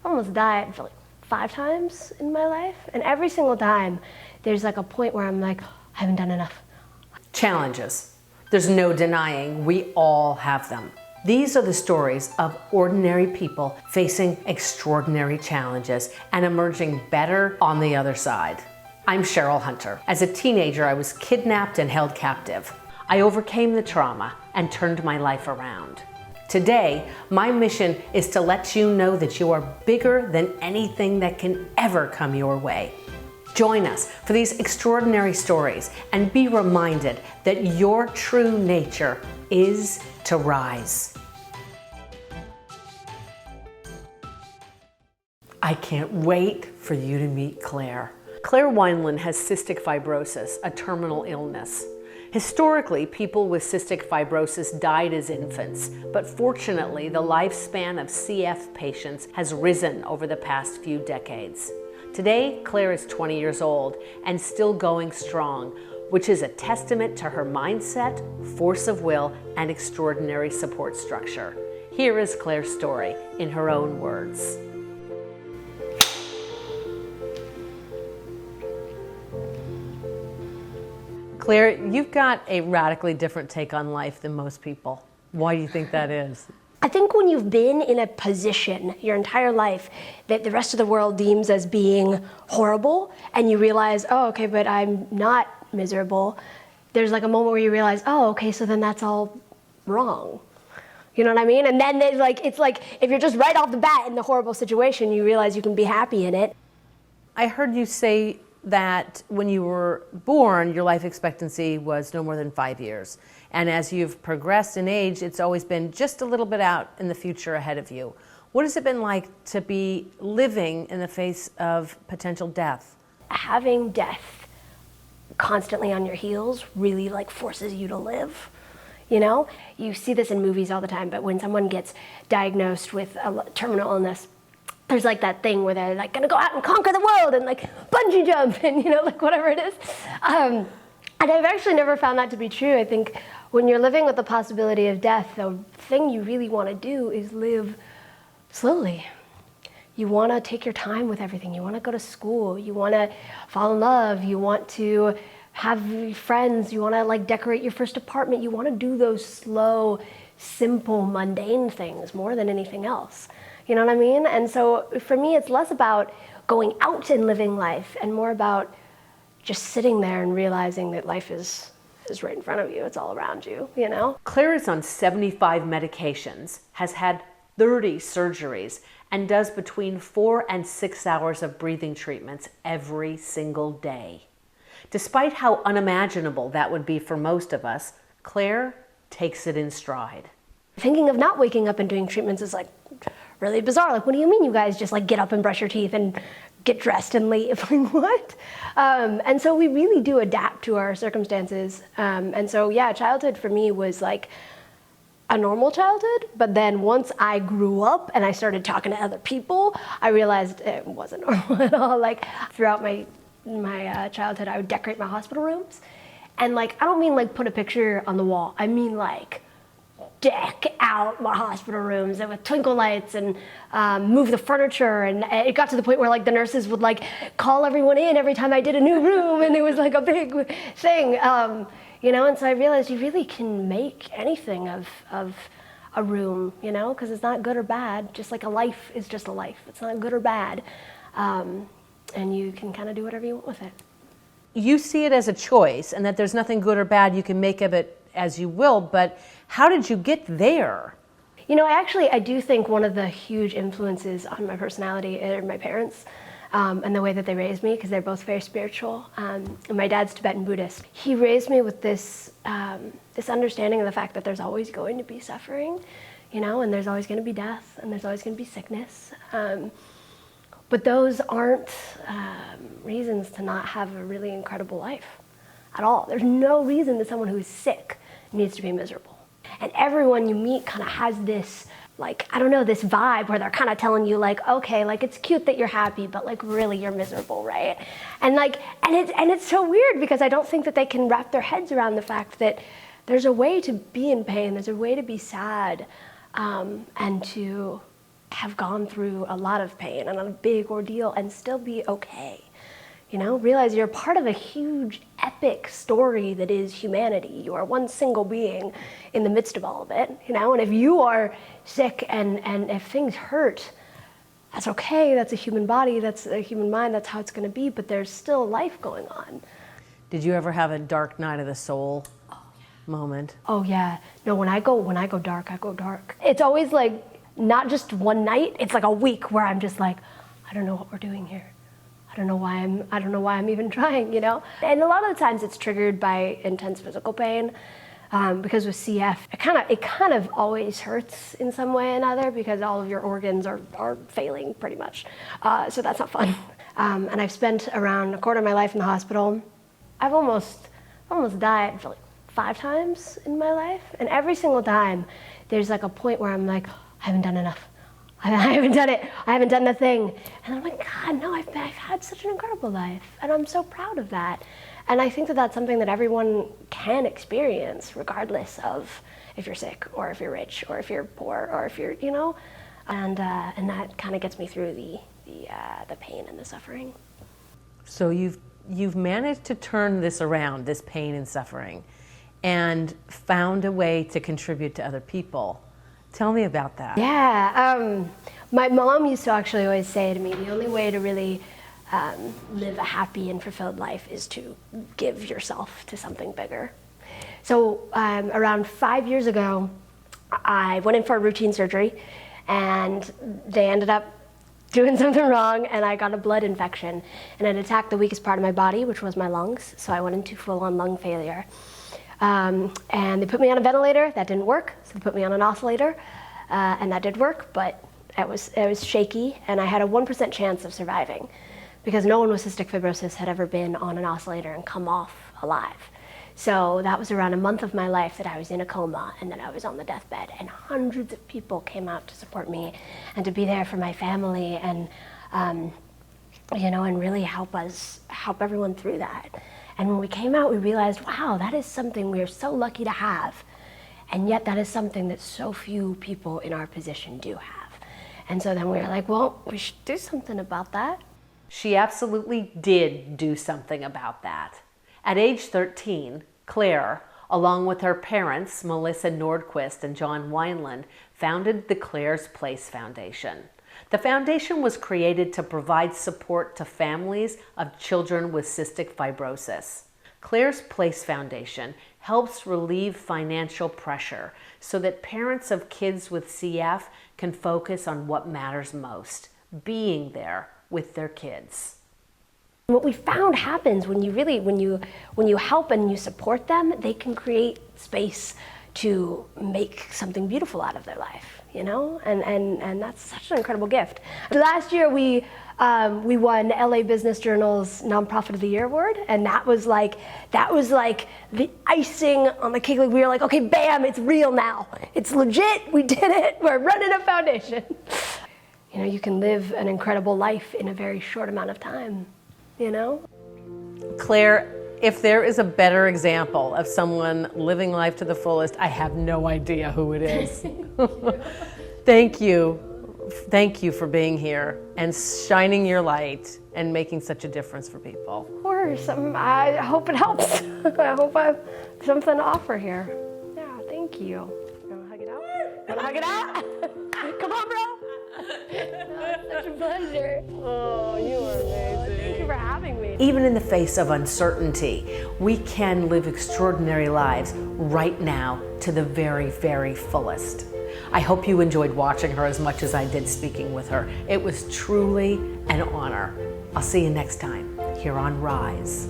almost died for like 5 times in my life. And every single time, there's like a point where I'm like, I haven't done enough. Challenges. There's no denying we all have them. These are the stories of ordinary people facing extraordinary challenges and emerging better on the other side. I'm Cheryl Hunter. As a teenager, I was kidnapped and held captive. I overcame the trauma and turned my life around. Today, my mission is to let you know that you are bigger than anything that can ever come your way. Join us for these extraordinary stories and be reminded that your true nature is to rise. I can't wait for you to meet Claire. Claire Wineland has cystic fibrosis, a terminal illness. Historically, people with cystic fibrosis died as infants, but fortunately, the lifespan of CF patients has risen over the past few decades. Today, Claire is 20 years old and still going strong, which is a testament to her mindset, force of will, and extraordinary support structure. Here is Claire's story in her own words. Claire, you've got a radically different take on life than most people. Why do you think that is? I think when you've been in a position your entire life that the rest of the world deems as being horrible, and you realize, oh, okay, but I'm not miserable, there's like a moment where you realize, oh, okay, so then that's all wrong. You know what I mean? And then it's like if you're just right off the bat in the horrible situation, you realize you can be happy in it. I heard you say that when you were born, your life expectancy was no more than 5 years. And as you've progressed in age, it's always been just a little bit out in the future ahead of you. What has it been like to be living in the face of potential death? Having death constantly on your heels really like forces you to live. You know, you see this in movies all the time, but when someone gets diagnosed with a terminal illness, there's like that thing where they're like gonna go out and conquer the world and like bungee jump and, you know, like whatever it is. And I've actually never found that to be true. I think when you're living with the possibility of death, the thing you really want to do is live slowly. You want to take your time with everything. You want to go to school. You want to fall in love. You want to have friends. You want to like decorate your first apartment. You want to do those slow, simple, mundane things more than anything else. You know what I mean? And so for me, it's less about going out and living life and more about just sitting there and realizing that life is right in front of you. It's all around you, you know? Claire is on 75 medications, has had 30 surgeries, and does between 4 and 6 hours of breathing treatments every single day. Despite how unimaginable that would be for most of us, Claire takes it in stride. Thinking of not waking up and doing treatments is like really bizarre. Like, what do you mean you guys just like get up and brush your teeth and get dressed and leave? Like, what? And so we really do adapt to our circumstances. And so, yeah, childhood for me was like a normal childhood. But then once I grew up and I started talking to other people, I realized it wasn't normal at all. Like throughout my childhood, I would decorate my hospital rooms. And like, I don't mean like put a picture on the wall. I mean like deck out my hospital rooms with twinkle lights and move the furniture, and it got to the point where like the nurses would like call everyone in every time I did a new room, and it was like a big thing, you know. And so I realized you really can make anything of a room, you know, because it's not good or bad. Just like a life is just a life. It's not good or bad, and you can kind of do whatever you want with it. You see it as a choice, and that there's nothing good or bad. You can make of it as you will, but how did you get there? You know, I do think one of the huge influences on my personality are my parents and the way that they raised me, because they're both very spiritual. And my dad's Tibetan Buddhist. He raised me with this understanding of the fact that there's always going to be suffering, you know, and there's always going to be death, and there's always going to be sickness. But those aren't reasons to not have a really incredible life at all. There's no reason that someone who's sick needs to be miserable. And everyone you meet kind of has this, like, I don't know, this vibe where they're kind of telling you like, okay, like it's cute that you're happy, but like really you're miserable, right? And like, and it's so weird because I don't think that they can wrap their heads around the fact that there's a way to be in pain, there's a way to be sad, and to have gone through a lot of pain and a big ordeal and still be okay. You know, realize you're part of a huge epic story that is humanity. You are one single being in the midst of all of it, you know, and if you are sick and if things hurt, that's okay. That's a human body, that's a human mind, that's how it's going to be, but there's still life going on. Did you ever have a dark night of the soul moment? Oh yeah. No, when I go dark, I go dark. It's always like not just one night, it's like a week where I'm just like, I don't know what we're doing here. I don't know why I'm even trying, you know? And a lot of the times it's triggered by intense physical pain. Because with CF, it kind of always hurts in some way or another because all of your organs are failing pretty much. So that's not fun. And I've spent around a quarter of my life in the hospital. I've almost died for like 5 times in my life. And every single time there's like a point where I'm like, I haven't done enough. I haven't done it. I haven't done the thing. And I'm like, God, no, I've had such an incredible life. And I'm so proud of that. And I think that that's something that everyone can experience regardless of if you're sick or if you're rich or if you're poor or if you're, you know, and that kind of gets me through the pain and the suffering. So you've managed to turn this around, this pain and suffering, and found a way to contribute to other people. Tell me about that. Yeah, my mom used to actually always say to me, the only way to really live a happy and fulfilled life is to give yourself to something bigger. So around 5 years ago, I went in for a routine surgery and they ended up doing something wrong and I got a blood infection and it attacked the weakest part of my body, which was my lungs. So I went into full-on lung failure. And they put me on a ventilator, that didn't work. So they put me on an oscillator and that did work, but it was shaky and I had a 1% chance of surviving because no one with cystic fibrosis had ever been on an oscillator and come off alive. So that was around a month of my life that I was in a coma and then I was on the deathbed and hundreds of people came out to support me and to be there for my family and, you know, and really help everyone through that. And when we came out, we realized, wow, that is something we are so lucky to have. And yet that is something that so few people in our position do have. And so then we were like, well, we should do something about that. She absolutely did do something about that. At age 13, Claire, along with her parents, Melissa Nordquist and John Wineland, founded the Claire's Place Foundation. The foundation was created to provide support to families of children with cystic fibrosis. Claire's Place Foundation helps relieve financial pressure so that parents of kids with CF can focus on what matters most, being there with their kids. What we found happens when you help and you support them, they can create space to make something beautiful out of their life, you know, and that's such an incredible gift. Last year we won LA Business Journal's Nonprofit of the Year award, and that was like the icing on the cake. Like we were like, okay, bam, it's real now. It's legit. We did it. We're running a foundation. You know, you can live an incredible life in a very short amount of time, you know? Claire, if there is a better example of someone living life to the fullest, I have no idea who it is. Thank you. Thank you for being here and shining your light and making such a difference for people. Of course. I hope it helps. I hope I have something to offer here. Yeah, thank you. You want to hug it out? You want to hug it out? Come on, bro. Oh, such a pleasure. Oh, you are amazing. Thank you for having me. Even in the face of uncertainty, we can live extraordinary lives right now to the very, very fullest. I hope you enjoyed watching her as much as I did speaking with her. It was truly an honor. I'll see you next time here on Rise.